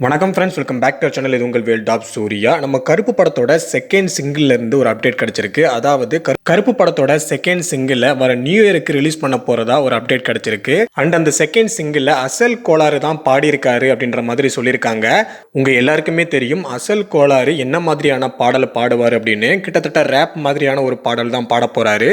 வணக்கம் friends, welcome back to channel. இது உங்கள் வேல் டாப் சூர்யா. நம்ம கருப்பு படத்தோட செகண்ட் சிங்கிள்ல இருந்து ஒரு அப்டேட் கிடைச்சிருக்கு. அதாவது கருப்பு படத்தோட செகண்ட் சிங்கிள் வர நியூ இயருக்கு ரிலீஸ் பண்ண போறதா ஒரு அப்டேட் கிடைச்சிருக்கு. அண்ட் அந்த செகண்ட் சிங்கிள் அசல் கோளாறு தான் பாடியிருக்காரு அப்படின்ற மாதிரி சொல்லியிருக்காங்க. உங்க எல்லாருக்குமே தெரியும் அசல் கோளாறு என்ன மாதிரியான பாடலை பாடுவார் அப்படின்னு. கிட்டத்தட்ட ரேப் மாதிரியான ஒரு பாடல் தான் பாட போறாரு.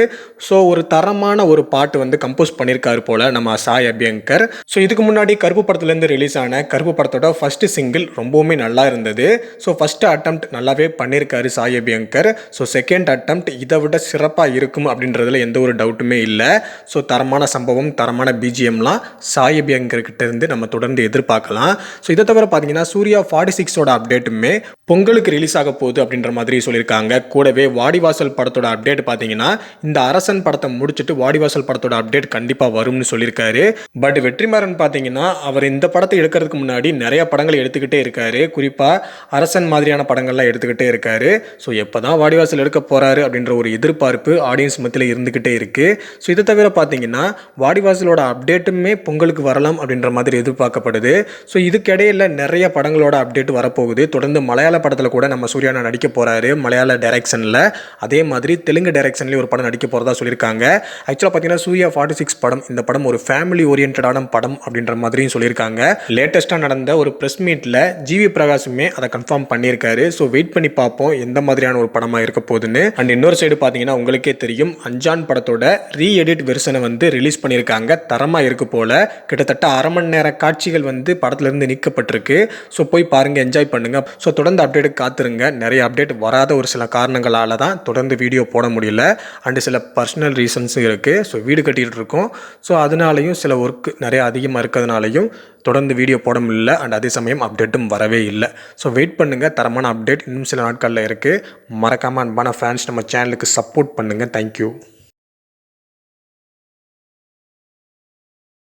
ஸோ ஒரு தரமான ஒரு பாட்டு வந்து கம்போஸ் பண்ணியிருக்காரு போல நம்ம சாய் அபியங்கர். ஸோ இதுக்கு முன்னாடி கருப்பு படத்துலேருந்து ரிலீஸ் ஆன கருப்பு படத்தோட ஃபர்ஸ்ட் சிங்கிள் ரொம்பவுமே நல்லா இருந்தது. ஸோ ஃபர்ஸ்ட் அட்டெம்ப்ட் நல்லாவே பண்ணியிருக்காரு Sai Abhyankar. So second attempt இதை விட சிறப்பாக இருக்கும் அப்படின்றதுல எந்த ஒரு டவுட்டுமே இல்லை. ஸோ தரமான சம்பவம், தரமான பிஜிஎம்லாம் சாய் அபியங்கர் கிட்ட இருந்து நம்ம தொடர்ந்து எதிர்பார்க்கலாம். ஸோ இதை தவிர பார்த்தீங்கன்னா சூர்யா 46ஓட அப்டேட்டுமே பொங்கலுக்கு ரிலீஸ் ஆக போகுது அப்படின்ற மாதிரி சொல்லியிருக்காங்க. கூடவே வாடிவாசல் படத்தோட அப்டேட் பார்த்தீங்கன்னா இந்த அரசன் படத்தை முடிச்சுட்டு வாடிவாசல் படத்தோட அப்டேட் கண்டிப்பாக வரும்னு சொல்லியிருக்காரு. பட் வெற்றிமாறன் பார்த்தீங்கன்னா அவர் இந்த படத்தை எடுக்கிறதுக்கு முன்னாடி நிறைய படங்களை எடுத்துக்கிட்டே இருக்காரு. குறிப்பாக அரசன் மாதிரியான படங்கள்லாம் எடுத்துக்கிட்டே இருக்காரு. ஸோ எப்போ தான் வாடிவாசல் எடுக்க போகிறாரு அப்படின்ற ஒரு எதிர்பார்ப்பு ஆடியன்ஸ் மத்தியில் இருந்துக்கிட்டே இருக்குது. ஸோ இதை தவிர பார்த்தீங்கன்னா வாடிவாசலோட அப்டேட்டுமே பொங்கலுக்கு வரலாம் அப்படின்ற மாதிரி எதிர்பார்க்கப்படுது. ஸோ இதுக்கிடையில் நிறைய படங்களோட அப்டேட் வரப்போகுது. தொடர்ந்து மலையாள படத்தில் கூட நம்ம சூர்யானா நடிக்க போகிறாரு, மலையாள டைரக்ஷனில். அதே மாதிரி தெலுங்கு டைரக்ஷன்லேயும் ஒரு படம் நடிக்க போகிறதா சொல்லியிருக்காங்க. ஆக்சுவலாக பார்த்தீங்கன்னா சூர்யா 46 படம், இந்த படம் ஒரு ஃபேமிலி ஓரியன்டான படம் அப்படின்ற மாதிரியும் சொல்லியிருக்காங்க. லேட்டஸ்ட்டாக நடந்த ஒரு ப்ரெஸ் மீட்டில் ஜிவி பிரகாஷுமே அதை கன்ஃபார்ம் பண்ணியிருக்காரு. ஸோ வெயிட் பண்ணி பார்ப்போம் எந்த மாதிரியான ஒரு படமாக இருக்க போகுதுன்னு. அண்ட் இன்னொரு சைடு பார்த்தீங்கன்னா உங்களுக்கே தெரியும் அஞ்சான் படத்தோட ரீஎடிட் வெர்ஷனை வந்து ரிலீஸ் பண்ணியிருக்காங்க. தரமாக இருக்கு போல. கிட்டத்தட்ட அரை மணி நேர காட்சிகள் வந்து படத்துலேருந்து நீக்கப்பட்டிருக்கு. ஸோ போய் பாருங்கள், என்ஜாய் பண்ணுங்கள். ஸோ தொடர்ந்து அப்டேட்டு காத்துருங்க. நிறைய அப்டேட் வராத ஒரு சில காரணங்களால் தான் தொடர்ந்து வீடியோ போட முடியல. அண்டு சில பர்சனல் ரீசன்ஸும் இருக்குது. ஸோ வீடு கட்டிகிட்டு இருக்கோம். ஸோ அதனாலையும் சில ஒர்க் நிறைய அதிகமாக இருக்கிறதுனாலையும் தொடர்ந்து வீடியோ போட முடியல. அண்ட் அதே சமயம் அப்டேட்டும் வரவே இல்லை. ஸோ வெயிட் பண்ணுங்கள், தரமான அப்டேட் இன்னும் சில நாட்களில் இருக்குது. மறக்காமல் அன்பான ஃபேன்ஸ் நம்ம சேனலுக்கு சப்போர்ட் பண்ணுங்கள். தேங்க்யூ.